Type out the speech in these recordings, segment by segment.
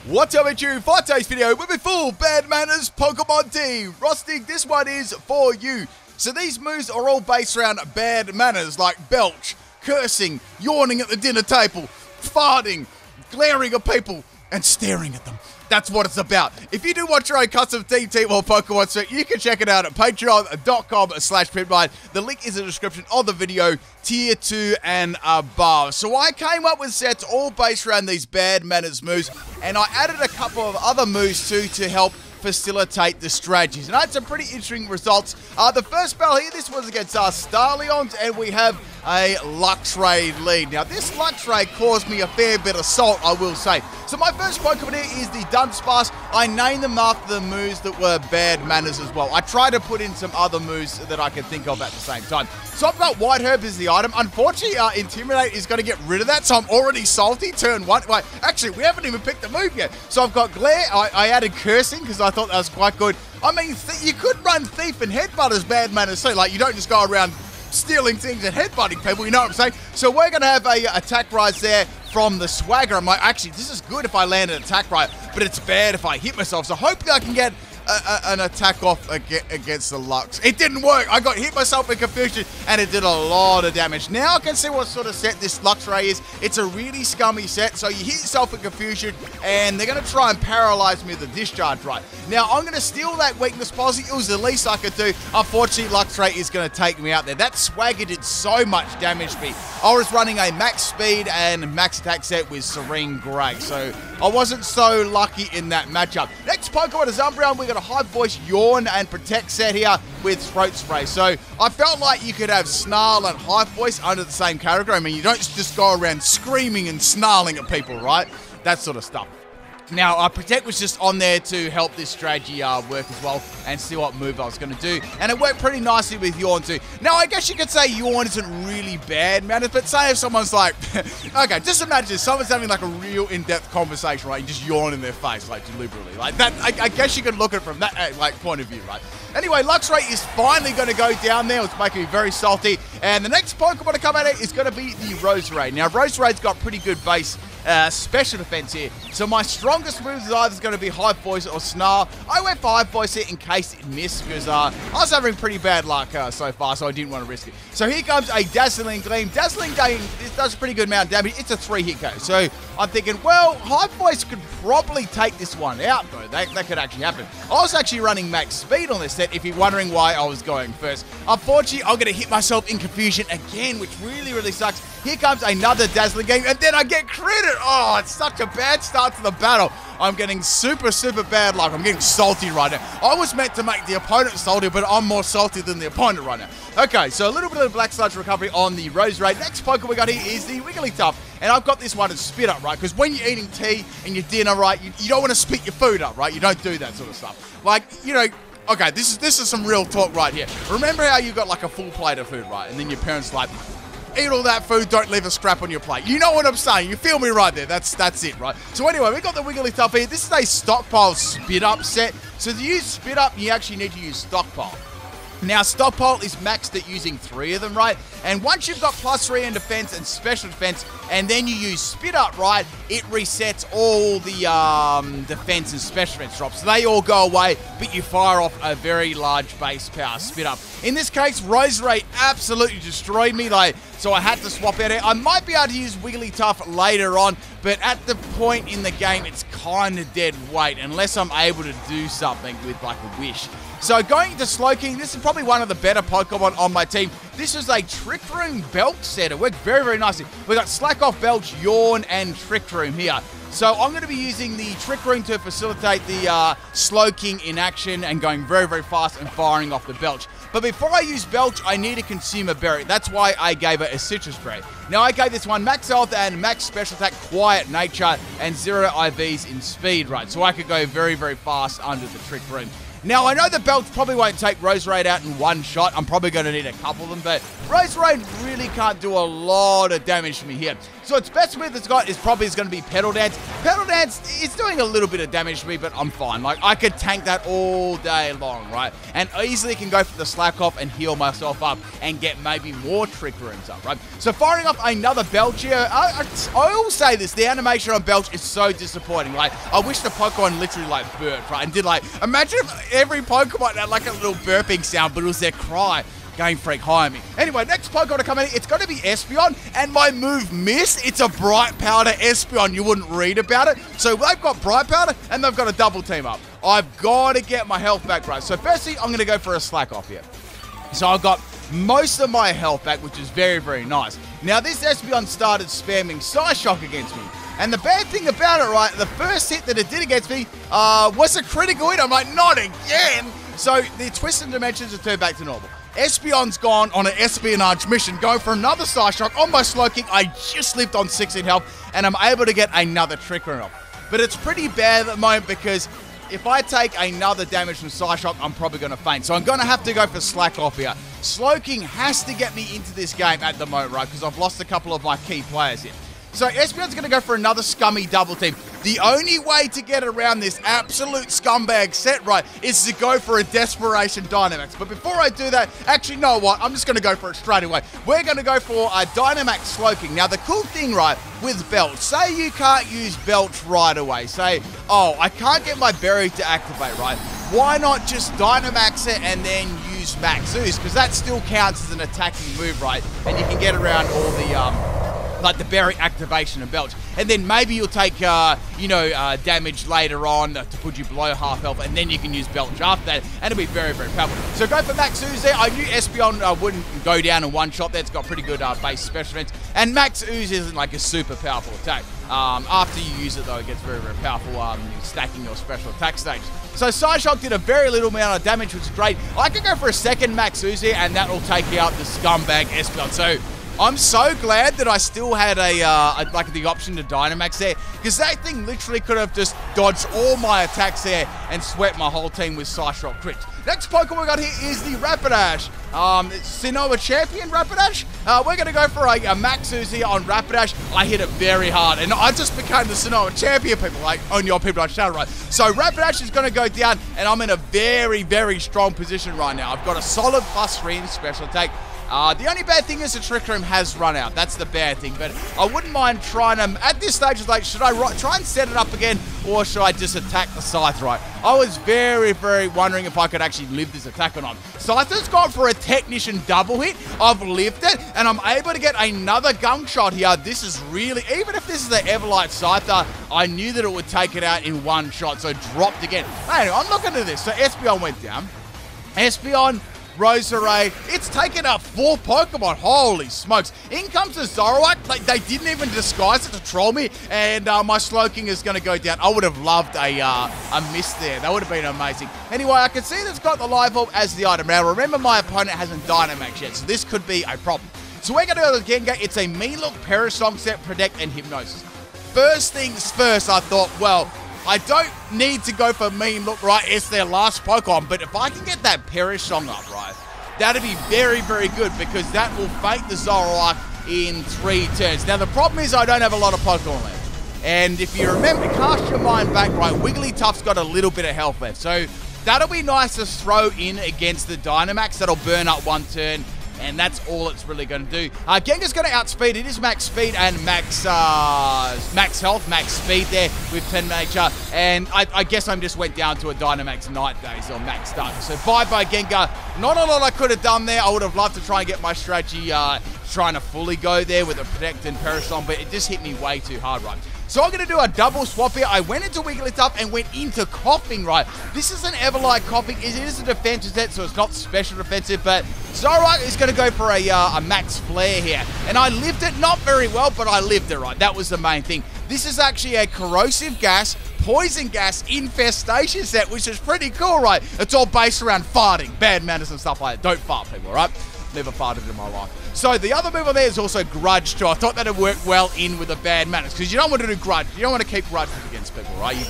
What's up with you? For today's video, we'll be full Bad Manners Pokemon team. Rostig, this one is for you. So these moves are all based around bad manners like belch, cursing, yawning at the dinner table, farting, glaring at people, and staring at them. That's what it's about. If you do want your own custom Team or Pokemon set, you can check it out at patreon.com/PimBite. The link is in the description of the video, tier 2 and above. So I came up with sets all based around these bad manners moves, and I added a couple of other moves too to help facilitate the strategies. And I had some pretty interesting results. The first battle here, this was against Starleons, and we have a Luxray lead. Now, this Luxray caused me a fair bit of salt, I will say. So my first Pokemon here is the Dunsparce. I named them after the moves that were bad manners as well. I tried to put in some other moves that I could think of at the same time. So I've got White Herb as the item. Unfortunately, Intimidate is going to get rid of that, so I'm already salty. Turn 1. Wait, actually, we haven't even picked the move yet. So I've got Glare. I added Cursing because I thought that was quite good. I mean, you could run Thief and Headbutt as bad manners too. Like, you don't just go around stealing things and headbutting people, you know what I'm saying? So we're going to have a attack rise there from the Swagger. Actually, this is good if I land an attack right, but it's bad if I hit myself. So hopefully I can get an attack off against the Lux. It didn't work. I got hit myself in confusion, and it did a lot of damage. Now I can see what sort of set this Luxray is. It's a really scummy set, so you hit yourself in confusion, and they're going to try and paralyze me with the Discharge right. Now, I'm going to steal that weakness policy. It was the least I could do. Unfortunately, Luxray is going to take me out there. That Swagger did so much damage to me. I was running a max speed and max attack set with Serene Grey, so I wasn't so lucky in that matchup. Next Pokemon is Umbreon. We got a High Voice, Yawn, and Protect set here with Throat Spray. So I felt like you could have Snarl and High Voice under the same category. I mean, you don't just go around screaming and snarling at people, right? That sort of stuff. Now, Protect was just on there to help this strategy work as well and see what move I was going to do. And it worked pretty nicely with Yawn too. Now, I guess you could say Yawn isn't really bad, man. But say if someone's like, okay, just imagine someone's having like a real in-depth conversation, right? You just yawn in their face, like deliberately. Like that, I guess you could look at it from that like point of view, right? Anyway, Luxray is finally going to go down there. It's making me very salty. And the next Pokemon to come at it is going to be the Roserade. Now, Roserade got pretty good base special defense here. So my strongest move is either going to be High Voice or Snarl. I went for High Voice here in case it missed because I was having pretty bad luck so far, so I didn't want to risk it. So here comes a Dazzling Gleam. Dazzling Gleam, this does a pretty good amount of damage. It's a 3-hit KO. So I'm thinking, well, High Voice could probably take this one out, though. That could actually happen. I was actually running max speed on this set, if you're wondering why I was going first. Unfortunately, I'm going to hit myself in confusion again, which really, really sucks. Here comes another Dazzling Gleam, and then I get critted. Oh, it's such a bad start to the battle. I'm getting super, super bad luck. I'm getting salty right now. I was meant to make the opponent salty, but I'm more salty than the opponent right now. Okay, so a little bit of Black Sludge recovery on the Roserade. Next Pokemon we got here is the Wigglytuff. And I've got this one as Spit Up, right? Because when you're eating tea and your dinner, right, you don't want to spit your food up, right? You don't do that sort of stuff. Like, you know, okay, this is some real talk right here. Remember how you got like a full plate of food, right? And then your parents like, eat all that food, don't leave a scrap on your plate. You know what I'm saying. You feel me right there. That's it, right? So anyway, we got the Wigglytuff here. This is a Stockpile Spit Up set. So to use Spit Up, you actually need to use Stockpile. Now, Stockpile is maxed at using 3 of them, right? And once you've got +3 in defense and special defense, and then you use Spit Up, right, it resets all the defense and special defense drops. So they all go away, but you fire off a very large base power Spit Up. In this case, Roserade absolutely destroyed me, so I had to swap out it. I might be able to use Wigglytuff later on, but at the point in the game, it's kind of dead weight unless I'm able to do something with like a wish. So going into Slowking, this is probably one of the better Pokemon on my team. This is a Trick Room Belch set. It worked very, very nicely. We got Slack Off Belch, Yawn, and Trick Room here. So I'm going to be using the Trick Room to facilitate the Slowking in action and going very, very fast and firing off the Belch. But before I use Belch, I need to consume a berry. That's why I gave it a Citrus Berry. Now, I gave this one max health and max special attack, quiet nature, and 0 IVs in speed, right? So I could go very, very fast under the Trick Room. Now, I know the Belch probably won't take Roserade out in one shot. I'm probably going to need a couple of them, but Roserade really can't do a lot of damage to me here. So its best move it's got is probably going to be Petal Dance. Petal Dance is doing a little bit of damage to me, but I'm fine. Like, I could tank that all day long, right? And easily can go for the Slack Off and heal myself up and get maybe more Trick Rooms up, right? So firing off another Belch here. I will say this, the animation on Belch is so disappointing. Like, I wish the Pokemon literally like burped, right? And did like, imagine if every Pokemon had like a little burping sound, but it was their cry. Game Freak, hire me. Anyway, next Pokemon to come in, it's going to be Espeon, and my move missed. It's a Bright Powder Espeon. You wouldn't read about it. So they've got Bright Powder, and they've got a double team up. I've got to get my health back right. So firstly, I'm going to go for a Slack Off here. So I've got most of my health back, which is very, very nice. Now, this Espeon started spamming Psyshock against me. And the bad thing about it, right, the first hit that it did against me was a critical hit. I'm like, not again. So the Twisted Dimensions are turned back to normal. Espeon's gone on an espionage mission, going for another Psyshock on my Slowking. I just lived on 16 health, and I'm able to get another Trick Room off. But it's pretty bad at the moment because if I take another damage from Psyshock, I'm probably going to faint. So I'm going to have to go for Slack Off here. Slowking has to get me into this game at the moment, right? Because I've lost a couple of my key players here. So Espeon's going to go for another scummy double team. The only way to get around this absolute scumbag set, right, is to go for a Desperation Dynamax. But before I do that, actually, know what? I'm just going to go for it straight away. We're going to go for a Dynamax Slowking. Now, the cool thing, right, with Belch, say you can't use Belch right away. Say, oh, I can't get my Berry to activate, right? Why not just Dynamax it and then use Max Ooze? Because that still counts as an attacking move, right? And you can get around all the, like the Berry activation and Belch. And then maybe you'll take, damage later on to put you below half health, and then you can use Belch after that, and it'll be very, very powerful. So go for Max Ooze there. I knew Espeon wouldn't go down in one shot there. It's got pretty good base special defense. And Max Ooze isn't like a super powerful attack. After you use it, though, it gets very, very powerful stacking your special attack stages. So Psyshock did a very little amount of damage, which is great. I could go for a second Max Ooze here, and that will take out the scumbag Espeon. So I'm so glad that I still had like the option to Dynamax there, because that thing literally could have just dodged all my attacks there and swept my whole team with Psyshock crits. Next Pokemon we got here is the Rapidash. It's Sinnoh Champion Rapidash. We're going to go for a Max Ooze here on Rapidash. I hit it very hard, and I just became the Sinnoh Champion, people. Like, only your people don't shout right. So Rapidash is going to go down, and I'm in a very, very strong position right now. I've got a solid +3 in special attack. The only bad thing is the Trick Room has run out. That's the bad thing. But I wouldn't mind trying to, at this stage, it's like, should I try and set it up again, or should I just attack the Scythe, right? I was very, very wondering if I could actually live this attack or not. Scyther's gone for a Technician double hit. I've lived it, and I'm able to get another Gunk Shot here. This is really, even if this is the Everlight Scyther, I knew that it would take it out in one shot, so dropped again. Anyway, I'm looking at this. So Espeon went down. Espeon, Roserade, it's taken out 4 Pokemon. Holy smokes. In comes the Zoroark. Like, they didn't even disguise it to troll me, and my Slowking is going to go down. I would have loved a miss there. That would have been amazing. Anyway, I can see that it's got the Live Orb as the item. Now, remember, my opponent hasn't Dynamax yet, so this could be a problem. So we're going to go to the Gengar. It's a Mean-Look, Perisong set, Protect, and Hypnosis. First things first, I thought, well, I don't need to go for Mean-Look, right? It's their last Pokemon. But if I can get that Perisong up, right, that'd be very, very good, because that will fake the Zoroark in 3 turns. Now, the problem is I don't have a lot of Pokemon left. And if you remember, cast your mind back, right, Wigglytuff's got a little bit of health left. So that'll be nice to throw in against the Dynamax. That'll burn up 1 turn. And that's all it's really going to do. Gengar's going to outspeed. It is max speed and max health, max speed there with 10 nature. And I guess I just went down to a Dynamax Night Days or max starter. So bye-bye Gengar. Not a lot I could have done there. I would have loved to try and get my strategy trying to fully go there with a Protect and Perisong, but it just hit me way too hard, right? So I'm going to do a double swap here. I went into Wigglytuff and went into Coughing, right? This is an Everlight Coughing. It is a defensive set, so it's not special defensive, but Zoroark is going to go for a Max Flare here. And I lived it, not very well, but I lived it, right? That was the main thing. This is actually a Corrosive Gas, Poison Gas Infestation set, which is pretty cool, right? It's all based around farting, bad manners and stuff like that. Don't fart, people, right? Never farted in my life. So the other move on there is also Grudge too. I thought that'd work well in with the bad manners, because you don't want to do Grudge. You don't want to keep grudges against people, right? You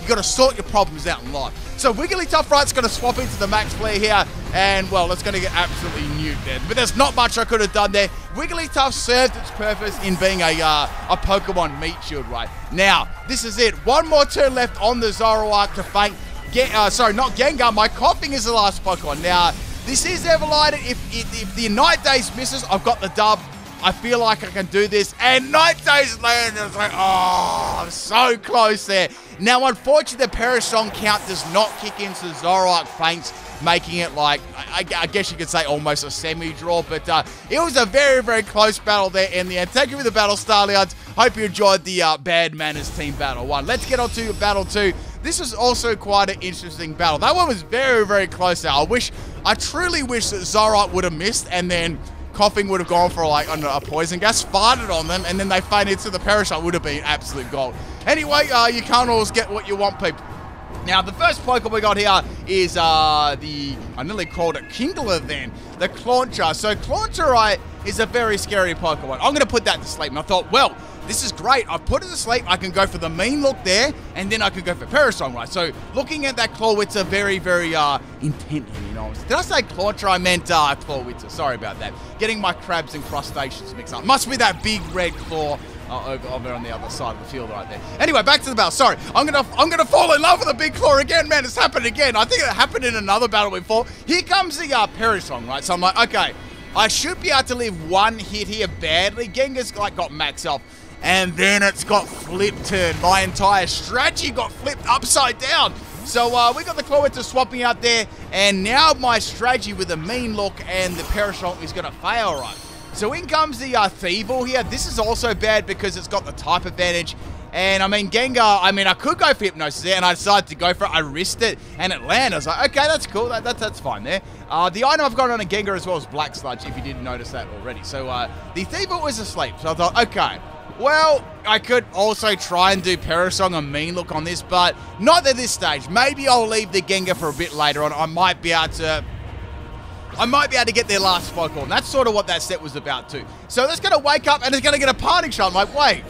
gotta sort your problems out in life. So Wigglytuff, right's gonna swap into the Max Flare here, and well, it's gonna get absolutely nuked there. But there's not much I could have done there. Wigglytuff served its purpose in being a Pokemon meat shield, right? Now, this is it. 1 more turn left on the Zoroark to faint. Sorry, not Gengar. My Coughing is the last Pokemon. Now, this is Everlight. If the Night Days misses, I've got the dub. I feel like I can do this. And Night Days land. I was like, oh, I'm so close there. Now, unfortunately, the Parasong count does not kick into Zoroark feints, making it like, I guess you could say almost a semi-draw, but it was a very, very close battle there in the end. Thank you for the battle, Starliards. Hope you enjoyed the Bad Manners Team Battle 1. Let's get on to Battle 2. This was also quite an interesting battle. That one was very, very close now. I truly wish that Zoroark would have missed, and then Koffing would have gone for like a poison gas, farted on them, and then they fainted to the Parasong. Would have been absolute gold. Anyway, you can't always get what you want, people. Now, the first Pokemon we got here is I nearly called it Kingler then, the Clauncher. So Clauncher, right, is a very scary Pokemon. I'm going to put that to sleep. And I thought, well, this is great. I've put it to sleep. I can go for the mean look there, and then I can go for Parasong, right? So looking at that Clawitzer very, very intently, you know. Did I say Clauncher? I meant Clawitzer. Sorry about that. Getting my crabs and crustaceans mixed up. Must be that big red claw over on the other side of the field right there. Anyway, back to the battle. Sorry, I'm gonna fall in love with a big claw again, man. It's happened again. I think it happened in another battle before. Here comes the Parasong, right? So I'm like, okay, I should be able to live one hit here badly. Gengar's like got max health. And then it's got flip turn. My entire strategy got flipped upside down. So we got the Clawitzer swapping out there, and now my strategy with a mean look and the Parasong is going to fail, right? So in comes the Thievul here. This is also bad because it's got the type advantage. And I mean, Gengar, I could go for Hypnosis there, and I decided to go for it. I risked it, and it landed. I was like, okay, that's cool. That's fine there. The item I've got on a Gengar as well is Black Sludge, if you didn't notice that already. So the Thievul was asleep. So I thought, okay, well, I could also try and do Parasong a mean look on this, but not at this stage. Maybe I'll leave the Gengar for a bit later on. I might be able to get their last Pokemon. That's sort of what that set was about too. So that's going to wake up and it's going to get a parting shot. I'm like, wait,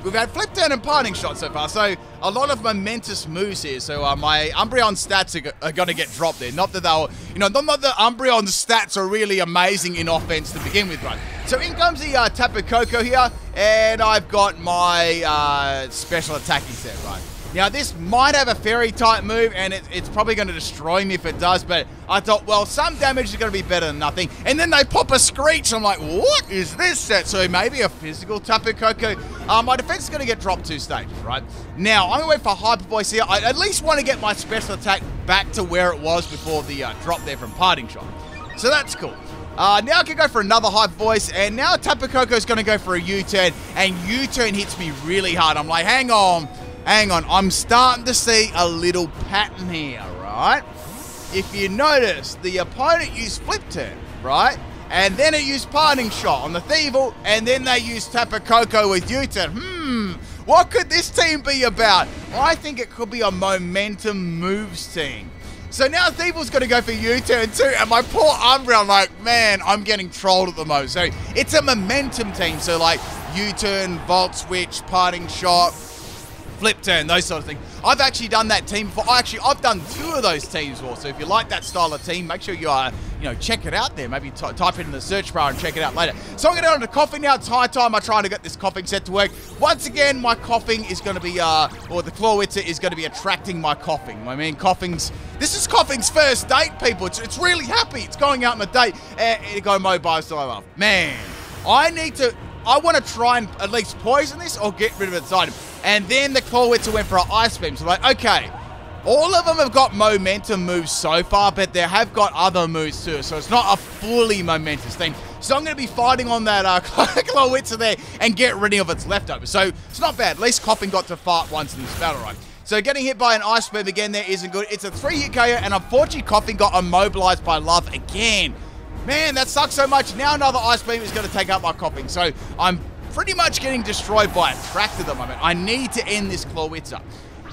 we've had Flip Turn and parting shot so far. So a lot of momentous moves here. So my Umbreon stats are going to get dropped there. Not that they'll, not that Umbreon's stats are really amazing in offense to begin with, right? So in comes the Tapu Koko here, and I've got my special attacking set, right? Now, this might have a fairy type move, and it's probably going to destroy me if it does, but I thought, well, some damage is going to be better than nothing. And then they pop a Screech. I'm like, what is this set? So maybe a physical Tapu Koko. My defense is going to get dropped 2 stages, right? Now, I'm going to wait for Hyper Voice here. I at least want to get my special attack back to where it was before the drop there from Parting Shot. So that's cool. Now I can go for another Hyper Voice, and now Tapu Koko is going to go for a U-turn, and U-turn hits me really hard. I'm like, hang on, I'm starting to see a little pattern here, right? If you notice, the opponent used Flip Turn, right? And then it used Parting Shot on the Thievul, and then they used Tapu Koko with U-turn. What could this team be about? I think it could be a momentum moves team. So now Thievul's going to go for U-turn too, and my poor Umbreon, like, man, I'm getting trolled at the moment. So it's a momentum team, so like U-turn, Volt Switch, Parting Shot, Flip Turn, those sort of things. I've actually done that team before. I've done 2 of those teams before. So if you like that style of team, make sure you check it out there. Maybe type it in the search bar and check it out later. So I'm going to go on to Koffing now. It's high time I try to get this Koffing set to work. Once again, my Koffing is going to be, or the Clawitzer is going to be attracting my Koffing. I mean, this is Koffing's first date, people. It's really happy. It's going out on a date. And go mobile, so I love. Man, I want to try and at least poison this or get rid of its item. And then the Clawitzer went for an Ice Beam. So like, okay, all of them have got momentum moves so far, but they have got other moves too. So it's not a fully momentous thing. So I'm going to be fighting on that Clawitzer there and get rid of its leftovers. So it's not bad. At least Koffing got to fart once in this battle, right? So getting hit by an Ice Beam again there isn't good. It's a 3-hit KO, and unfortunately Koffing got immobilized by Love again. Man, that sucks so much. Now another Ice Beam is going to take out my Koffing. So I'm pretty much getting destroyed by a Tractor at the moment. I need to end this Clawitzer.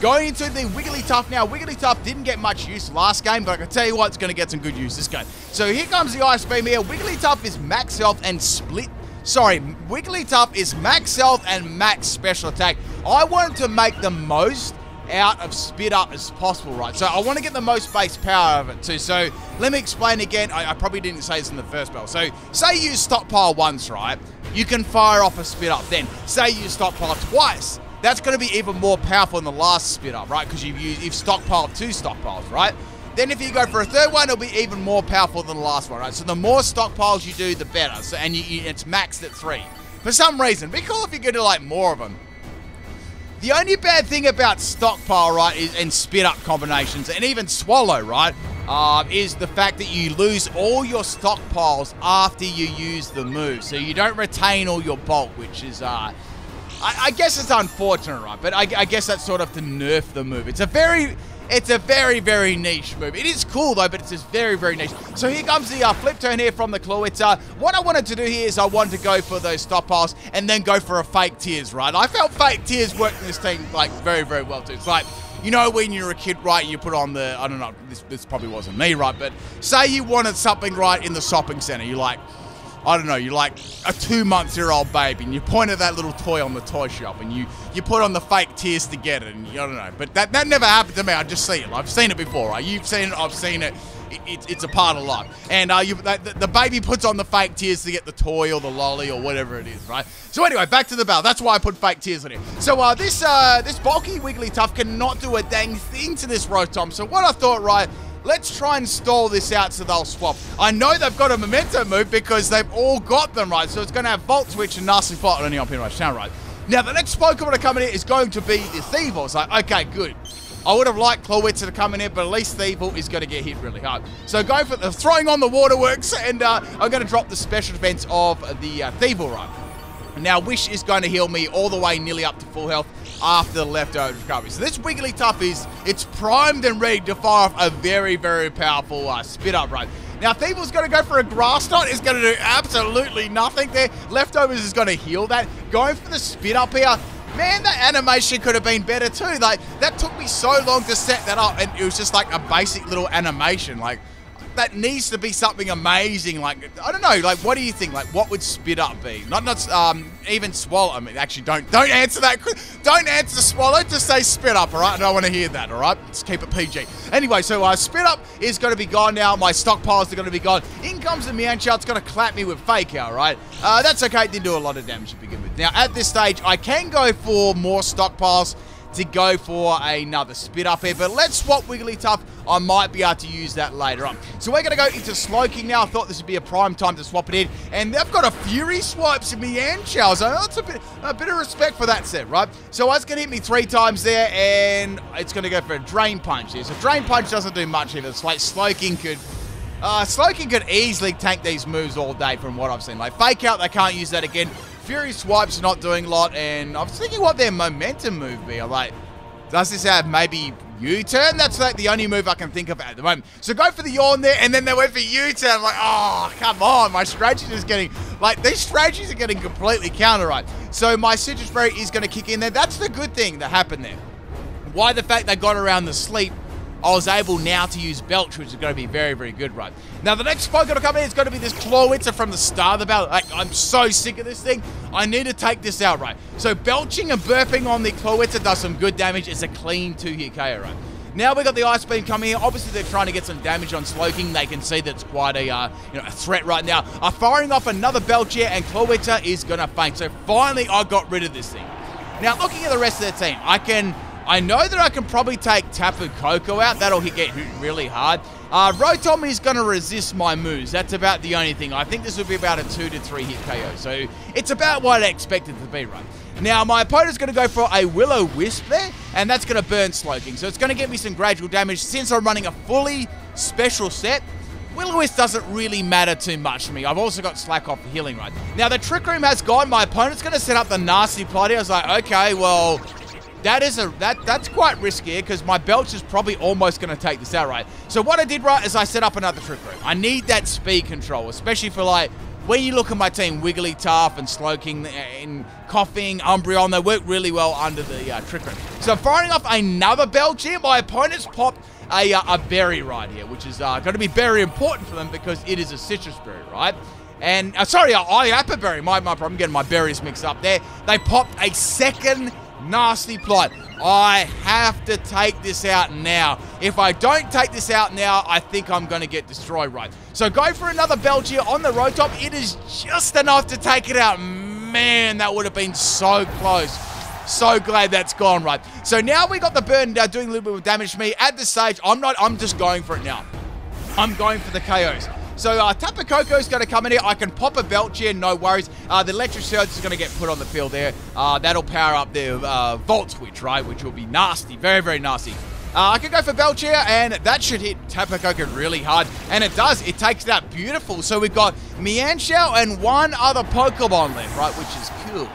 Going into the Wigglytuff now. Wigglytuff didn't get much use last game, but I can tell you what, it's going to get some good use this game. So here comes the Ice Beam here. Wigglytuff is max health and Wigglytuff is max health and max special attack. I wanted to make the most out of Spit Up as possible, right? So I want to get the most base power of it too. So let me explain again. I probably didn't say this in the first battle. So say you use Stockpile once, right? You can fire off a Spit Up. Then say you Stockpile twice. That's going to be even more powerful than the last Spit Up, right? Because you've stockpiled 2 stockpiles, right? Then if you go for a third one, it'll be even more powerful than the last one, right? So the more stockpiles you do, the better. So, and it's maxed at 3. For some reason, be cool if you could do like more of them. The only bad thing about stockpile, right, and spit up combinations, and even swallow, right, is the fact that you lose all your stockpiles after you use the move. So you don't retain all your bulk, which is, I guess it's unfortunate, right? But I guess that's sort of to nerf the move. It's a very, very niche move. It is cool, though, but it's just very, very niche. So here comes the flip turn here from the Clawitzer. What I wanted to do here is I wanted to go for those stockpiles and then go for a fake tears, right? I felt fake tears worked in this team, like, very, very well, too. It's like, you know when you're a kid, right, you put on the, I don't know, this probably wasn't me, right? But say you wanted something, right, in the shopping center. You're like, I don't know, you're like a 2-month-old baby and you point at that little toy on the toy shop and you put on the fake tears to get it, and I don't know. But that never happened to me. I just see it. I've seen it before, right? You've seen it, I've seen it. It's a part of life. And the baby puts on the fake tears to get the toy or the lolly or whatever it is, right? So anyway, back to the battle. That's why I put fake tears in it. So this bulky Wigglytuff cannot do a dang thing to this Rotom. So what I thought, right, let's try and stall this out so they'll swap. I know they've got a memento move because they've all got them, right? So it's going to have Volt Switch and Nasty Plot on any up here, right? Sound right. Now, the next Pokemon to come in here is going to be the Thievul. It's like, okay, good. I would have liked Clawitzer to come in here, but at least Thievul is going to get hit really hard. So go for the throwing on the Waterworks, and I'm going to drop the special defense of the Thievul, right? Now, Wish is going to heal me all the way nearly up to full health after the leftover recovery. So this Wigglytuff it's primed and ready to fire off a very, very powerful spit up, right? Now, Thievul's going to go for a Grass Knot. It's going to do absolutely nothing there. Leftovers is going to heal that. Going for the spit up here. Man, that animation could have been better too. Like, that took me so long to set that up, and it was just like a basic little animation. Like, that needs to be something amazing. Like, I don't know. Like, what do you think? Like, what would spit up be? Not even swallow. I mean, actually, don't answer that. Don't answer swallow. Just say spit up. All right. I don't want to hear that. All right. Let's keep it PG. Anyway, so spit up is going to be gone now. My stockpiles are going to be gone. In comes the Meowscarada. It's going to clap me with Fake Out. Right. That's okay. It didn't do a lot of damage to begin with. Now, at this stage, I can go for more stockpiles to go for another spit up here, but let's swap Wigglytuff. I might be able to use that later on. So we're going to go into Slowking now. I thought this would be a prime time to swap it in, and they've got a Fury Swipes in Meowscarada, so that's a bit of respect for that set, right? So it's going to hit me 3 times there, and it's going to go for a Drain Punch here. So Drain Punch doesn't do much either. It's like Slowking could easily tank these moves all day from what I've seen. Like Fake Out, they can't use that again. Fury Swipes not doing a lot, and I was thinking what their momentum move be. I'm like, does this have maybe U-turn? That's like the only move I can think of at the moment. So go for the Yawn there, and then they went for U-turn. I'm like, oh, come on. My strategy is getting, like, these strategies are getting completely counter, right? So my Citrus Berry is going to kick in there. That's the good thing that happened there. Why the fact they got around the sleep, I was able now to use Belch, which is going to be very, very good, right? Now, the next Pokemon to come in is going to be this Clawitzer from the start of the battle. Like, I'm so sick of this thing. I need to take this out, right? So, belching and burping on the Clawitzer does some good damage. It's a clean 2-hit KO, right? Now we've got the Ice Beam coming here. Obviously, they're trying to get some damage on Slowking. They can see that's quite a threat right now. Firing off another Belch here, and Clawitzer is going to faint. So, finally, I got rid of this thing. Now, looking at the rest of the team, I know that I can probably take Tapu Koko out. That'll get hit really hard. Rotom is going to resist my moves. That's about the only thing. I think this will be about a 2 to 3 hit KO. So it's about what I expected it to be, right? Now, my opponent's going to go for a Will-O-Wisp there, and that's going to burn Slowking. So it's going to give me some gradual damage. Since I'm running a fully special set, Will-O-Wisp doesn't really matter too much to me. I've also got Slack Off healing, right? Now, the Trick Room has gone. My opponent's going to set up the Nasty Plot here. I was like, okay, well, that's quite risky because my Belch is probably almost going to take this out, right? So what I did, right, is I set up another Trick Room. I need that speed control, especially for, like, when you look at my team, Wigglytuff and Slowking and Coughing, Umbreon, they work really well under the Trick Room. So firing off another Belch here, my opponent's popped a berry right here, which is going to be very important for them because it is a citrus berry, right? And, sorry, Apple Berry, my problem, getting my berries mixed up there. They popped a second Nasty Plot. I have to take this out now. If I don't take this out now, I think I'm going to get destroyed, right? So go for another Belch here on the Rotom. It is just enough to take it out. Man, that would have been so close. So glad that's gone, right? So now we got the burn doing a little bit of damage to me. At this stage, I'm just going for it now. I'm going for the KOs. So Tapu Koko's going to come in here. I can pop a Belch here, no worries. The Electric Surge is going to get put on the field there. That'll power up the Volt Switch, right? Which will be nasty, very, very nasty. I can go for Belch here, and that should hit Tapu Koko really hard. And it does. It takes it out beautiful. So we've got Mienshao and one other Pokemon left, right? Which is cool.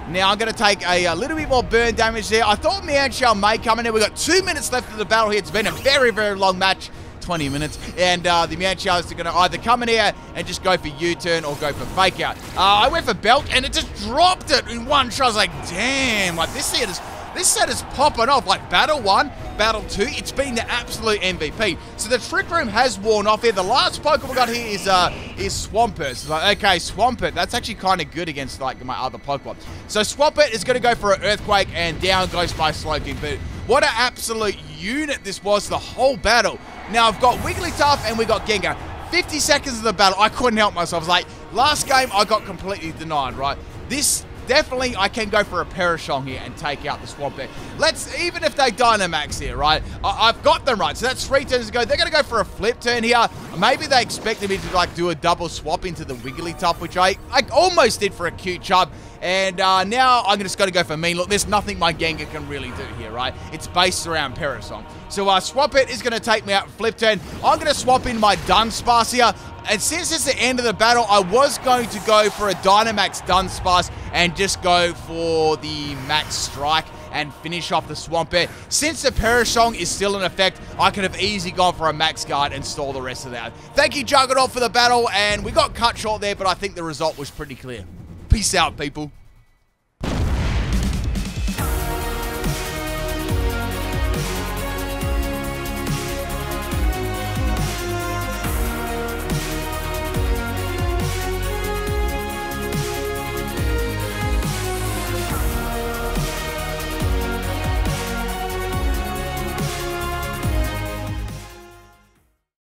Now I'm going to take a little bit more burn damage there. I thought Mienshao may come in here. We've got 2 minutes left of the battle here. It's been a very, very long match. 20 minutes, and the Mienshao is going to either come in here and just go for U-turn or go for fake out. I went for Belt, and it just dropped it in one shot. I was like, damn, like this set is popping off. Like Battle 1, Battle 2, it's been the absolute MVP. So the Trick Room has worn off here. The last Pokemon we got here is Swampert. It's like, okay, Swampert, that's actually kind of good against like my other Pokemon. So Swampert is going to go for an Earthquake, and down goes my Slowking. But what an absolute unit this was the whole battle. Now I've got Wigglytuff and we got Gengar. 50 seconds of the battle, I couldn't help myself. I was like, last game I got completely denied, right? This, definitely I can go for a Perishong here and take out the Swampert. Even if they Dynamax here, right? I've got them right. So that's 3 turns to go. They're going to go for a flip turn here. Maybe they expected me to like do a double swap into the Wigglytuff, which I almost did for a cute chub. And now I'm just going to go for Mean. Look, there's nothing my Gengar can really do here, right? It's based around Perishong. So Swampert is going to take me out flip turn. I'm going to swap in my Dunsparce here. And since it's the end of the battle, I was going to go for a Dynamax Dunsparce and just go for the Max Strike and finish off the Swampert. Since the Perishong is still in effect, I could have easily gone for a Max Guard and stall the rest of that. Thank you, Juggernaut, for the battle. And we got cut short there, but I think the result was pretty clear. Peace out, people.